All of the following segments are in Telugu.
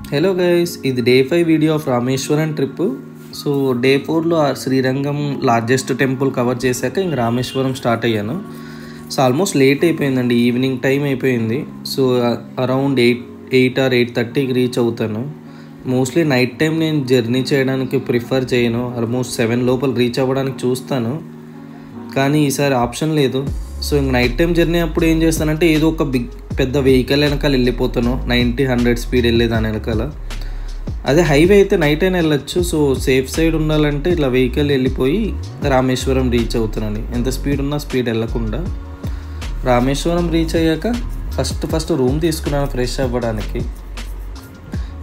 హలో గైస్, ఇది day 5 video of Rameswaram trip. So day 4లో శ్రీరంగం లార్జెస్ట్ టెంపుల్ కవర్ చేశాక ఇంక రామేశ్వరం స్టార్ట్ అయ్యాను. సో ఆల్మోస్ట్ లేట్ అయిపోయిందండి, ఈవినింగ్ టైం అయిపోయింది. సో అరౌండ్ 8 or 8:30కి రీచ్ అవుతాను. మోస్ట్లీ నైట్ టైం నేను జర్నీ చేయడానికి ప్రిఫర్ చేయను. ఆల్మోస్ట్ 7 లోపల రీచ్ అవ్వడానికి చూస్తాను, కానీ ఈసారి ఆప్షన్ లేదు. సో ఇంక నైట్ టైం జర్నీ అప్పుడు ఏం చేస్తానంటే ఏదో ఒక పెద్ద వెహికల్ వెనకాల వెళ్ళిపోతాను, 90-100 స్పీడ్ వెళ్ళేదాని వెనకాల. అదే హైవే అయితే నైట్ అయినా వెళ్ళొచ్చు. సో సేఫ్ సైడ్ ఉండాలంటే ఇట్లా వెహికల్ వెళ్ళిపోయి రామేశ్వరం రీచ్ అవుతున్నాను. ఎంత స్పీడ్ ఉన్నా స్పీడ్ వెళ్ళకుండా. రామేశ్వరం రీచ్ అయ్యాక ఫస్ట్ రూమ్ తీసుకున్నాను ఫ్రెష్ అవ్వడానికి.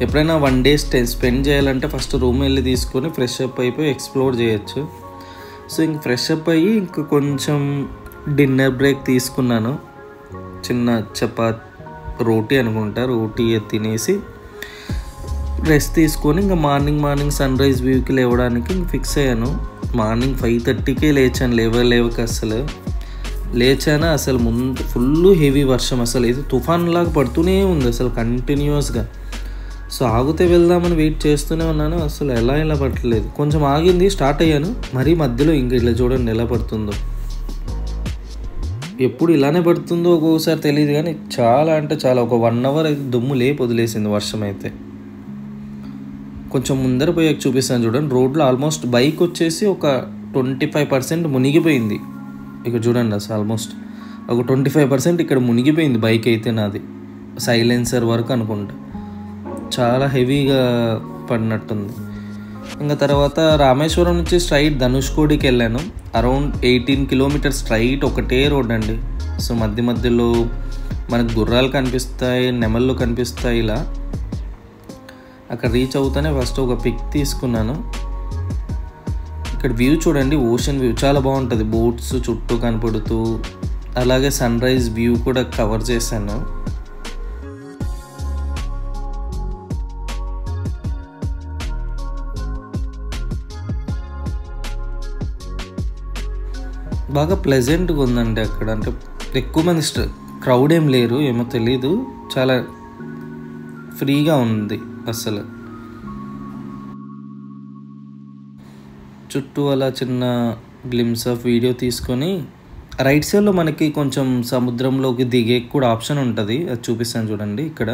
ఎప్పుడైనా 1 day స్పెండ్ చేయాలంటే ఫస్ట్ రూమ్ వెళ్ళి తీసుకొని ఫ్రెష్ అప్ అయిపోయి ఎక్స్ప్లోర్ చేయొచ్చు. సో ఇంక ఫ్రెష్ అప్ అయ్యి ఇంక కొంచెం డిన్నర్ బ్రేక్ తీసుకున్నాను. చిన్న రోటీ అనుకుంటా, రోటీ తినేసి రెస్ట్ తీసుకొని ఇంకా మార్నింగ్ సన్ రైజ్ వ్యూకి లేవడానికి ఫిక్స్ అయ్యాను. మార్నింగ్ 5:30కే లేచాను. లేవక లేచాను. అసలు ముందు ఫుల్ హెవీ వర్షం, అసలు ఇది తుఫాన్ లాగా పడుతూనే ఉంది అసలు కంటిన్యూస్గా. సో ఆగితే వెళ్దామని వెయిట్ చేస్తూనే ఉన్నాను, అసలు ఎలా పట్టలేదు. కొంచెం ఆగింది, స్టార్ట్ అయ్యాను, మరీ మధ్యలో ఇంక ఇట్లా చూడండి ఎలా పడుతుందో. ఎప్పుడు ఇలానే పడుతుందో ఒక్కొక్కసారి తెలియదు, కానీ చాలా ఒక 1 hour అయితే దుమ్ము వదిలేసింది వర్షం అయితే. కొంచెం ముందర పోయాక చూపిస్తాను చూడండి. రోడ్లో ఆల్మోస్ట్ బైక్ వచ్చేసి ఒక 25% మునిగిపోయింది. ఇక్కడ చూడండి, అసలు ఆల్మోస్ట్ ఒక 25% ఇక్కడ మునిగిపోయింది బైక్ అయితే నాది. సైలెన్సర్ వరకు అనుకుంటా, చాలా హెవీగా పడినట్టుంది. ఇంకా తర్వాత రామేశ్వరం నుంచి స్ట్రైట్ ధనుష్కోడికి వెళ్ళాను. అరౌండ్ 18 kilometers స్ట్రైట్ ఒకటే రోడ్ అండి. సో మధ్యలో మనకు గుర్రాలు కనిపిస్తాయి, నెమళ్ళు కనిపిస్తాయి. ఇలా అక్కడ రీచ్ అవుతానే ఫస్ట్ ఒక పిక్ తీసుకున్నాను. ఇక్కడ వ్యూ చూడండి, ఓషన్ వ్యూ చాలా బాగుంటుంది, బోట్స్ చుట్టూ కనపడుతూ. అలాగే సన్ రైజ్ వ్యూ కూడా కవర్ చేశాను. బాగా ప్లెజెంట్గా ఉందండి అక్కడ. అంటే ఎక్కువ మంది క్రౌడ్ ఏం లేరు, ఏమో తెలీదు, చాలా ఫ్రీగా ఉంది అసలు. చుట్టూ అలా చిన్న గ్లిమ్స్ ఆఫ్ వీడియో తీసుకొని రైట్ సైడ్లో మనకి కొంచెం సముద్రంలోకి దిగే కూడా ఆప్షన్ ఉంటుంది, అది చూపిస్తాను చూడండి. ఇక్కడ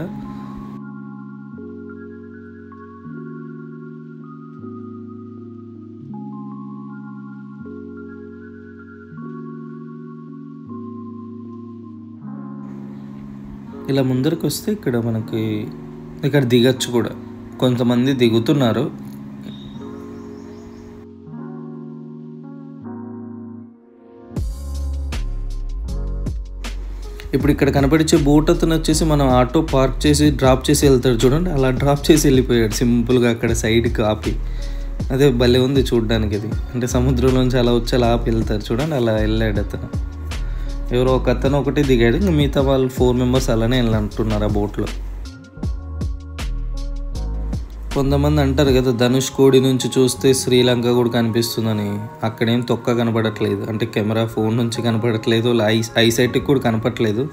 ఇలా ముందరికి వస్తే ఇక్కడ దిగచ్చు కూడా, కొంతమంది దిగుతున్నారు. ఇప్పుడు ఇక్కడ కనపడించే బోట్ అతను వచ్చేసి మనం ఆటో పార్క్ చేసి డ్రాప్ చేసి వెళ్తాడు చూడండి, అలా డ్రాప్ చేసి వెళ్ళిపోయాడు సింపుల్గా అక్కడ సైడ్కి ఆపి. అదే భలే ఉంది చూడడానికి. ఇది అంటే సముద్రంలోంచి అలా వచ్చి అలా ఆపి వెళ్తారు చూడండి, అలా వెళ్ళాడు అతను. ఎవరో ఒక అతను ఒకటి దిగాడు, ఇంకా మిగతా వాళ్ళు 4 members అలానే వెళ్ళంటున్నారు ఆ బోట్లో. కొంతమంది అంటారు కదా, ధనుష్కోడి నుంచి చూస్తే శ్రీలంక కూడా కనిపిస్తుందని. అక్కడేం తొక్క కనపడట్లేదు, అంటే కెమెరా ఫోన్ నుంచి కనపడట్లేదు, ఐసైట్కి కూడా కనపడట్లేదు.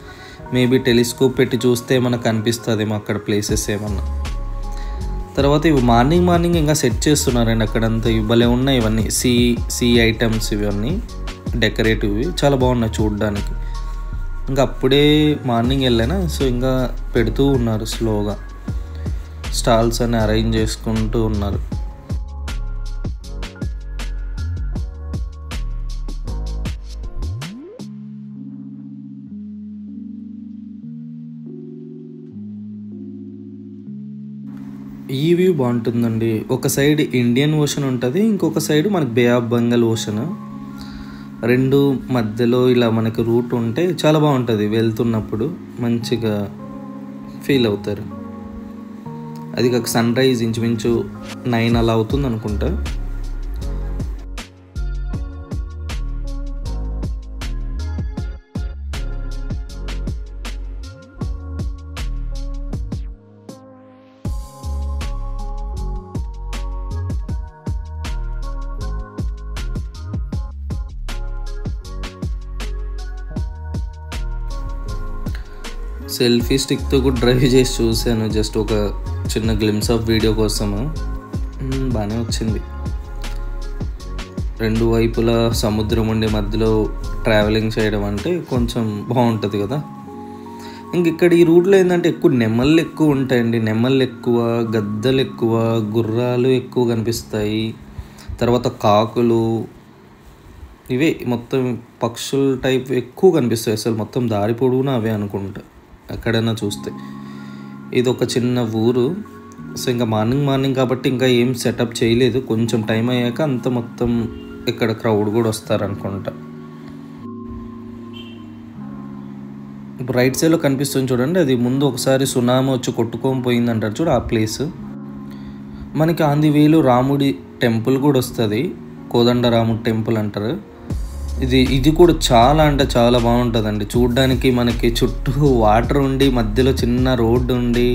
మేబీ టెలిస్కోప్ పెట్టి చూస్తే మనకు కనిపిస్తుందేమో అక్కడ ప్లేసెస్ ఏమన్నా. తర్వాత ఇవి మార్నింగ్ ఇంకా సెట్ చేస్తున్నారండి అక్కడంతా. భలే ఉన్నాయి ఇవన్నీ సీ ఐటమ్స్, ఇవన్నీ డెకరేటివ్వి చాలా బాగున్నాయి చూడడానికి. ఇంకా అప్పుడే మార్నింగ్ వెళ్ళాను. సో ఇంకా పెడుతూ ఉన్నారు స్లోగా, స్టాల్స్ అని అరేంజ్ చేసుకుంటూ ఉన్నారు. ఈ వ్యూ బాగుంటుందండి. ఒక సైడ్ ఇండియన్ ఓషన్ ఉంటుంది, ఇంకొక సైడ్ మనకి బే ఆఫ్ బెంగాల్ ఓషన్. రెండు మధ్యలో ఇలా మనకి రూట్ ఉంటే చాలా బాగుంటుంది. వెళ్తున్నప్పుడు మంచిగా ఫీల్ అవుతారు. అది కాక సన్ రైజ్ ఇంచుమించు 9 అలా అవుతుంది అనుకుంటా. సెల్ఫీ స్టిక్తో కూడా డ్రైవ్ చేసి చూశాను, జస్ట్ ఒక చిన్న గ్లిమ్స్ ఆఫ్ వీడియో కోసము. బాగానే వచ్చింది. రెండు వైపులా సముద్రం ఉండే మధ్యలో ట్రావెలింగ్ చేయడం అంటే కొంచెం బాగుంటుంది కదా. ఇంక ఇక్కడ ఈ రూట్లో ఏంటంటే ఎక్కువ నెమళ్ళు ఎక్కువ ఉంటాయండి. నెమళ్ళు ఎక్కువ, గద్దలు ఎక్కువ, గుర్రాలు ఎక్కువ కనిపిస్తాయి. తర్వాత కాకులు, ఇవే మొత్తం పక్షుల టైప్ ఎక్కువ కనిపిస్తాయి. అసలు మొత్తం దారి పొడవునా అవే అనుకుంటా ఎక్కడైనా చూస్తే. ఇది ఒక చిన్న ఊరు. సో ఇంకా మార్నింగ్ కాబట్టి ఇంకా ఏం సెటప్ చేయలేదు. కొంచెం టైం అయ్యాక అంత మొత్తం ఇక్కడ క్రౌడ్ కూడా వస్తారనుకుంటా. ఇప్పుడు రైట్ సైడ్లో కనిపిస్తుంది చూడండి, అది ముందు ఒకసారి సునామీ వచ్చి కొట్టుకొని పోయింది అంటారు చూడు, ఆ ప్లేస్. మనకి ఆన్ ది వేలో రాముడి టెంపుల్ కూడా వస్తుంది, కోదండరాముడి టెంపుల్ అంటారు. ఇది కూడా చాలా అంటే చాలా బాగుంటుందండి చూడ్డానికి. మనకి చుట్టూ వాటర్ ఉండి మధ్యలో చిన్న రోడ్డు ఉండి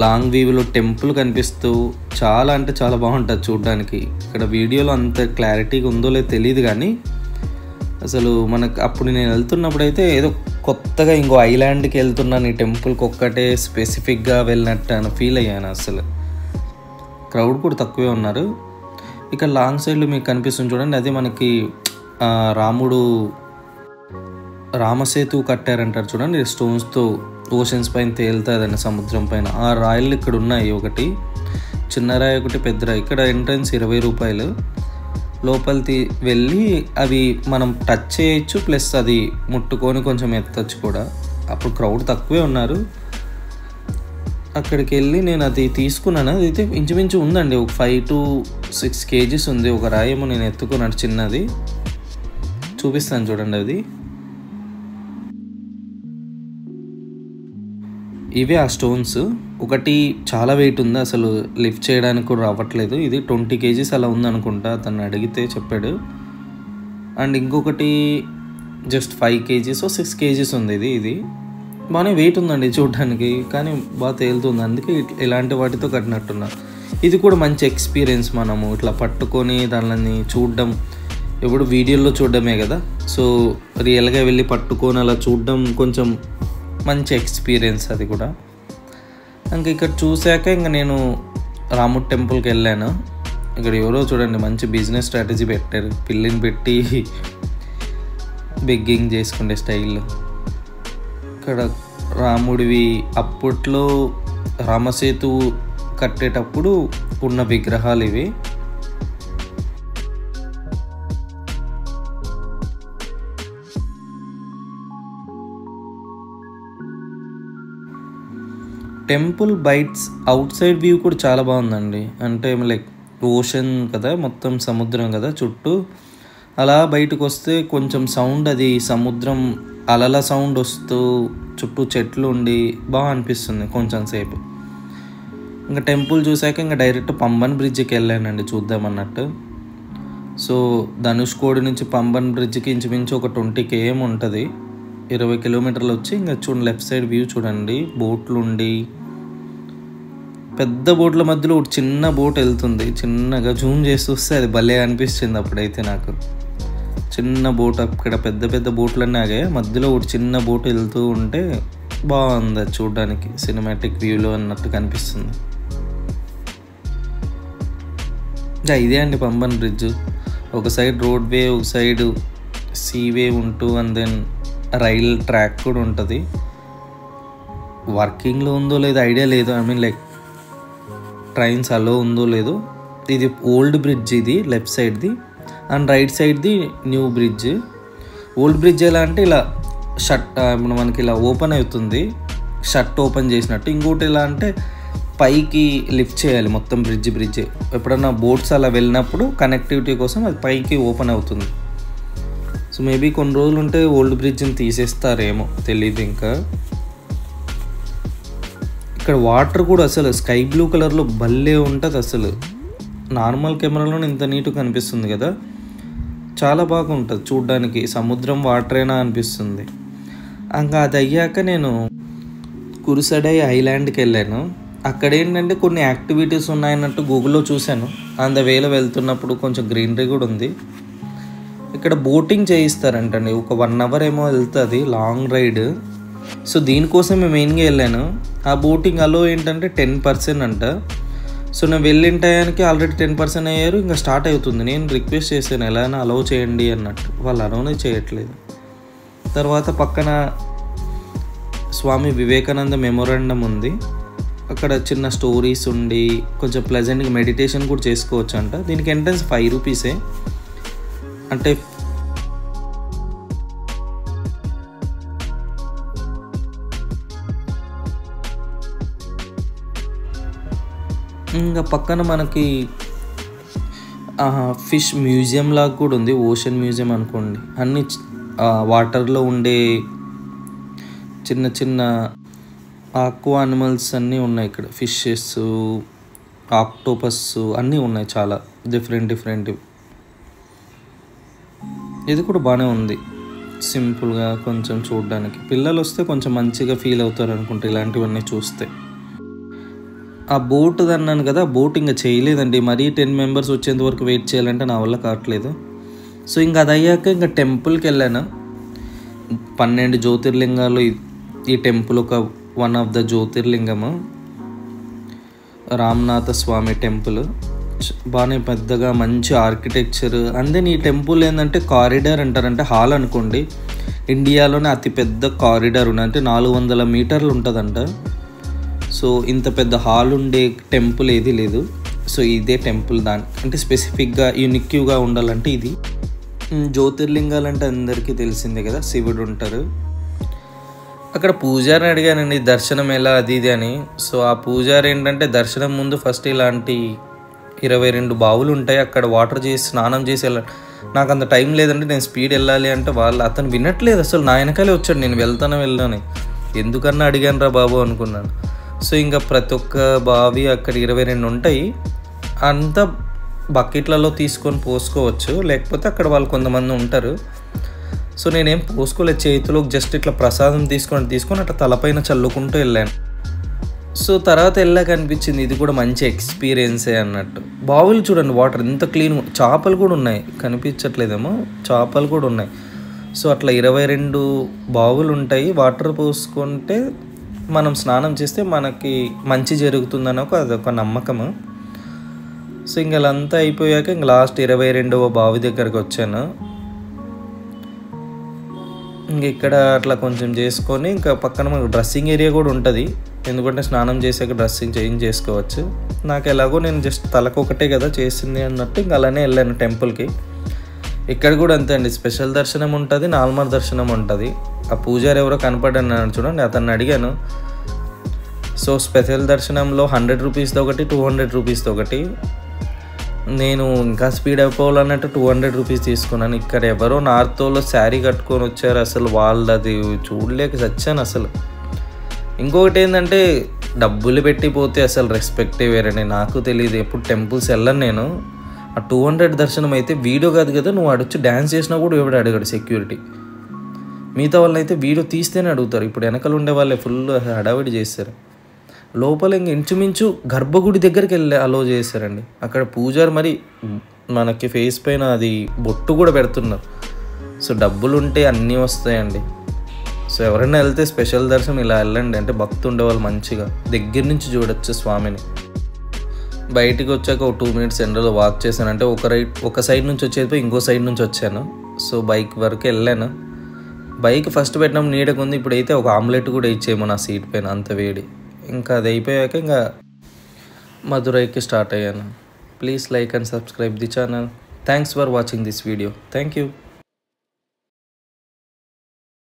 లాంగ్ వ్యూలో టెంపుల్ కనిపిస్తూ చాలా అంటే చాలా బాగుంటుంది చూడ్డానికి. ఇక్కడ వీడియోలో అంత క్లారిటీగా ఉందో లేదో తెలియదు, కానీ అసలు మనకు అప్పుడు నేను వెళ్తున్నప్పుడు అయితే ఏదో కొత్తగా ఇంకో ఐలాండ్కి వెళ్తున్నాను, ఈ టెంపుల్కి ఒక్కటే స్పెసిఫిక్గా వెళ్ళినట్టు అని ఫీల్ అయ్యాను. అసలు క్రౌడ్ కూడా తక్కువే ఉన్నారు. ఇక్కడ లాంగ్ సైడ్లో మీకు కనిపిస్తుంది చూడండి, అది మనకి రాముడు రామసేతు కట్టారంటారు చూడండి, స్టోన్స్తో ఓషన్స్ పైన తేలుతుందండి సముద్రం పైన. ఆ రాయలు ఇక్కడ ఉన్నాయి, ఒకటి చిన్న రాయి ఒకటి పెద్ద రాయి. ఇక్కడ ఎంట్రన్స్ 20 రూపాయలు. లోపలికి వెళ్ళి అవి మనం టచ్ చేయొచ్చు, ప్లస్ అది ముట్టుకొని కొంచెం ఎత్తచ్చు కూడా. అప్పుడు క్రౌడ్ తక్కువే ఉన్నారు. అక్కడికి వెళ్ళి నేను అది తీసుకున్నాను. అది అయితే ఇంచుమించు ఉందండి, ఒక 5 to 6 kgs ఉంది. ఒక రాయేమో నేను ఎత్తుకున్నాను చిన్నది, చూపిస్తాను చూడండి. అది ఇవే ఆ స్టోన్స్. ఒకటి చాలా వెయిట్ ఉంది, అసలు లిఫ్ట్ చేయడానికి కూడా రావట్లేదు. ఇది 20 kgs అలా ఉందనుకుంటా, అతన్ని అడిగితే చెప్పాడు. అండ్ ఇంకొకటి జస్ట్ 5 kgs 6 kgs ఉంది. ఇది బాగానే వెయిట్ ఉందండి చూడడానికి, కానీ బాగా తేలుతుంది. అందుకే ఇలాంటి వాటితో కట్టినట్టున్నా. ఇది కూడా మంచి ఎక్స్పీరియన్స్. మనము ఇట్లా పట్టుకొని దానిని చూడడం ఎప్పుడు వీడియోలో చూడడమే కదా, సో రియల్గా వెళ్ళి పట్టుకొని అలా చూడడం కొంచెం మంచి ఎక్స్పీరియన్స్ అది కూడా. ఇంకా ఇక్కడ చూశాక ఇంకా నేను రాముడి టెంపుల్కి వెళ్ళాను. ఇక్కడ ఎవరో చూడండి మంచి బిజినెస్ స్ట్రాటజీ పెట్టారు, పిల్లిని పెట్టి బెగ్గింగ్ చేసుకునే స్టైల్లో. ఇక్కడ రాముడివి అప్పట్లో రామసేతు కట్టేటప్పుడు ఉన్న విగ్రహాలు ఇవి. టెంపుల్ బైట్స్ అవుట్ సైడ్ వ్యూ కూడా చాలా బాగుందండి. అంటే లైక్ ఓషన్ కదా, మొత్తం సముద్రం కదా చుట్టూ. అలా బయటకు వస్తే కొంచెం సౌండ్, అది సముద్రం అలల సౌండ్ వస్తూ చుట్టూ చెట్లు ఉండి బాగా అనిపిస్తుంది కొంచెం సేపు. ఇంకా టెంపుల్ చూసాక ఇంకా డైరెక్ట్ పంబన్ బ్రిడ్జ్కి వెళ్ళానండి చూద్దామన్నట్టు. సో ధనుష్కోడి నుంచి పంబన్ బ్రిడ్జ్కి ఇంచుమించు ఒక 20 km ఉంటుంది, 20 కిలోమీటర్లు వచ్చి. ఇంకా చూడండి లెఫ్ట్ సైడ్ వ్యూ చూడండి, బోట్లు ఉండి, పెద్ద బోట్ల మధ్యలో ఒక చిన్న బోట్ వెళ్తుంది. చిన్నగా జూమ్ చేసి చూస్తే అది భలే అనిపించింది అప్పుడైతే నాకు. చిన్న బోట్, అక్కడ పెద్ద పెద్ద బోట్లన్నీ ఆగాయి, మధ్యలో ఒక చిన్న బోట్ వెళ్తూ ఉంటే బాగుంది చూడడానికి, సినిమాటిక్ వ్యూలో అన్నట్టు కనిపిస్తుంది. ఇదే అండి పంబన్ బ్రిడ్జ్. ఒక సైడ్ రోడ్ వే, ఒక సైడ్ సీవే ఉంటూ, అండ్ దెన్ రైల్ ట్రాక్ కూడా ఉంటుంది. వర్కింగ్లో ఉందో లేదో ఐడియా లేదు, ఐ మీన్ లైక్ ట్రైన్స్ అలో ఉందో లేదో. ఇది ఓల్డ్ బ్రిడ్జ్, ఇది లెఫ్ట్ సైడ్ది, అండ్ రైట్ సైడ్ది న్యూ బ్రిడ్జ్. ఓల్డ్ బ్రిడ్జ్ ఎలా అంటే ఇలా షట్, మనకి ఇలా ఓపెన్ అవుతుంది, షట్ ఓపెన్ చేసినట్టు. ఇంకోటి ఎలా అంటే పైకి లిఫ్ట్ చేయాలి మొత్తం బ్రిడ్జ్. ఎప్పుడన్నా బోట్స్ అలా వెళ్ళినప్పుడు కనెక్టివిటీ కోసం అది పైకి ఓపెన్ అవుతుంది. సో మేబీ కొన్ని రోజులు ఉంటే ఓల్డ్ బ్రిడ్జ్ని తీసేస్తారేమో తెలియదు. ఇంకా ఇక్కడ వాటర్ కూడా అసలు స్కై బ్లూ కలర్లో భలే ఉంటుంది. అసలు నార్మల్ కెమెరాలో ఇంత నీట్గా కనిపిస్తుంది కదా, చాలా బాగుంటుంది చూడ్డానికి. సముద్రం వాటరేనా అనిపిస్తుంది. ఇంకా అది అయ్యాక నేను కురుసడై ఐలాండ్కి వెళ్ళాను. అక్కడ ఏంటంటే కొన్ని యాక్టివిటీస్ ఉన్నాయన్నట్టు గూగుల్లో చూశాను. ఆన్ ద వేలో వెళ్తున్నప్పుడు కొంచెం గ్రీనరీ కూడా ఉంది. ఇక్కడ బోటింగ్ చేయిస్తారంటండి, ఒక 1 hour ఏమో వెళ్తుంది లాంగ్ రైడ్. సో దీనికోసం మేము మెయిన్గా వెళ్ళాను. ఆ బోటింగ్ అలో ఏంటంటే 10% అంట. సో నేను వెళ్ళిన టయానికి ఆల్రెడీ 10% అయ్యారు, ఇంకా స్టార్ట్ అవుతుంది. నేను రిక్వెస్ట్ చేశాను ఎలా అయినా అలౌ చేయండి అన్నట్టు, వాళ్ళు అలౌనే చేయట్లేదు. తర్వాత పక్కన స్వామి వివేకానంద మెమోరాండం ఉంది, అక్కడ చిన్న స్టోరీస్ ఉండి కొంచెం ప్లెజెంట్గా మెడిటేషన్ కూడా చేసుకోవచ్చు అంట. దీనికి ఎంట్రన్స్ 5 రూపీసే. అంటే ఇంకా పక్కన మనకి ఫిష్ మ్యూజియం లాగా కూడా ఉంది, ఓషన్ మ్యూజియం అనుకోండి. అన్ని వాటర్లో ఉండే చిన్న చిన్న ఆక్వా అనిమల్స్ అన్నీ ఉన్నాయి ఇక్కడ. ఫిషెస్, ఆక్టోపస్ అన్నీ ఉన్నాయి, చాలా డిఫరెంట్. ఇది కూడా బాగానే ఉంది, సింపుల్గా కొంచెం చూడడానికి. పిల్లలు వస్తే కొంచెం మంచిగా ఫీల్ అవుతారు అనుకుంటే ఇలాంటివన్నీ చూస్తే. ఆ బోట్ అన్నాను కదా, బోట్ ఇంకా చేయలేదండి. మరీ 10 మెంబర్స్ వచ్చేంత వరకు వెయిట్ చేయాలంటే నా వల్ల కావట్లేదు. సో ఇంకా అది అయ్యాక ఇంకా టెంపుల్కి వెళ్ళాను. 12 జ్యోతిర్లింగాలు ఈ టెంపుల్ ఒక వన్ ఆఫ్ ద జ్యోతిర్లింగము, రామనాథ స్వామి టెంపుల్. బాగానే పెద్దగా మంచి ఆర్కిటెక్చర్. అందే ఈ టెంపుల్ ఏంటంటే కారిడార్ అంటారంటే హాల్ అనుకోండి, ఇండియాలోనే అతిపెద్ద కారిడార్ ఉంది, అంటే 400 మీటర్లు ఉంటుందంట. సో ఇంత పెద్ద హాల్ ఉండే టెంపుల్ ఏది లేదు. సో ఇదే టెంపుల్, అంటే స్పెసిఫిక్గా యూనిక్గా ఉండాలంటే ఇది. జ్యోతిర్లింగాలంటే అందరికీ తెలిసిందే కదా, శివుడు ఉంటారు అక్కడ. పూజారిని అడిగానండి దర్శనం ఎలా అది ఇది అని. సో ఆ పూజారి ఏంటంటే దర్శనం ముందు ఫస్ట్ ఇలాంటి 22 బావులు ఉంటాయి, అక్కడ వాటర్ చేసి స్నానం చేసి వెళ్ళాలి. నాకు అంత టైం లేదంటే నేను స్పీడ్ వెళ్ళాలి అంటే అతను వినట్లేదు అసలు. నా వెనకాలే వచ్చాడు, నేను వెళ్ళాను. ఎందుకన్నా అడిగాను రా బాబు అనుకున్నాను. సో ఇంకా ప్రతి ఒక్క బావి అక్కడ 22 ఉంటాయి, అంతా బకెట్లలో తీసుకొని పోసుకోవచ్చు, లేకపోతే అక్కడ వాళ్ళు కొంతమంది ఉంటారు. సో నేనేం పోసుకోలేదు, చేతిలో జస్ట్ ఇట్లా ప్రసాదం తీసుకొని అట్లా తలపైన చల్లుకుంటూ వెళ్ళాను. సో తర్వాత వెళ్ళాక అనిపించింది ఇది కూడా మంచి ఎక్స్పీరియన్సే అన్నట్టు. బావులు చూడండి, వాటర్ ఎంత క్లీన్, చేపలు కూడా ఉన్నాయి, కనిపించట్లేదేమో, చేపలు కూడా ఉన్నాయి. సో అట్లా 22 బావులు ఉంటాయి. వాటర్ పోసుకుంటే మనం స్నానం చేస్తే మనకి మంచి జరుగుతుందని అదొక నమ్మకము. సో ఇంక అంతా అయిపోయాక ఇంక లాస్ట్ 22వ బావి దగ్గరకు వచ్చాను. ఇంక ఇక్కడ అట్లా కొంచెం చేసుకొని ఇంకా పక్కన మనకు డ్రెస్సింగ్ ఏరియా కూడా ఉంటుంది, ఎందుకంటే స్నానం చేసాక డ్రెస్సింగ్ చేంజ్ చేసుకోవచ్చు. నాకు ఎలాగో నేను జస్ట్ తలకు ఒకటే కదా చేసింది అన్నట్టు ఇంక అలానే వెళ్ళాను టెంపుల్కి. ఇక్కడ కూడా అంతే అండి, స్పెషల్ దర్శనం ఉంటుంది, నార్మల్ దర్శనం ఉంటుంది. ఆ పూజారి ఎవరో కనపడ్డాను చూడండి, అతన్ని అడిగాను. సో స్పెషల్ దర్శనంలో 100 రూపీస్ది ఒకటి, 200 రూపీస్ది ఒకటి. నేను ఇంకా స్పీడ్ అయిపోవాలన్నట్టు 200 రూపీస్ తీసుకున్నాను. ఇక్కడ ఎవరో నార్త్లో శారీ కట్టుకొని వచ్చారు, అసలు వాళ్ళది చూడలేక చచ్చాను అసలు. ఇంకొకటి ఏంటంటే డబ్బులు పెట్టిపోతే అసలు రెస్పెక్టే వేరండి. నాకు తెలియదు, ఎప్పుడు టెంపుల్స్ వెళ్ళను నేను. ఆ 200 దర్శనం అయితే వీడియో కాదు కదా, నువ్వు అడొచ్చి డ్యాన్స్ చేసినా కూడా ఎవడు అడగడు సెక్యూరిటీ. మిగతా వాళ్ళని అయితే వీడియో తీస్తేనే అడుగుతారు. ఇప్పుడు వెనకలు ఉండే వాళ్ళే ఫుల్ హడావిడి చేస్తారు. లోపల ఇంక ఇంచుమించు గర్భగుడి దగ్గరికి వెళ్ళి అలో చేశారండి. అక్కడ పూజారి మరి మనకి ఫేస్ పైన అది బొట్టు కూడా పెడుతున్నారు. సో డబ్బులు ఉంటే అన్నీ వస్తాయండి. సో ఎవరైనా వెళ్తే స్పెషల్ దర్శనం ఇలా వెళ్ళండి, అంటే భక్తి ఉండేవాళ్ళు మంచిగా దగ్గర నుంచి చూడొచ్చు స్వామిని. బయటికి వచ్చాక ఒక 2 మినిట్స్ ఎండలో వాక్ చేశాను, అంటే ఒక సైడ్ నుంచి వచ్చేది ఇంకో సైడ్ నుంచి వచ్చాను. సో బైక్ వరకు వెళ్ళాను. బైక్ ఫస్ట్ పెట్టినప్పుడు నీడకు ఉంది, ఇప్పుడైతే ఒక ఆమ్లెట్ కూడా ఇచ్చేమో నా సీట్ పైన, అంత వేడి. ఇంకా అది అయిపోయాక ఇంకా మదురైకి స్టార్ట్ అయ్యాను. Please like and subscribe the channel. Thanks for watching this video. Thank you.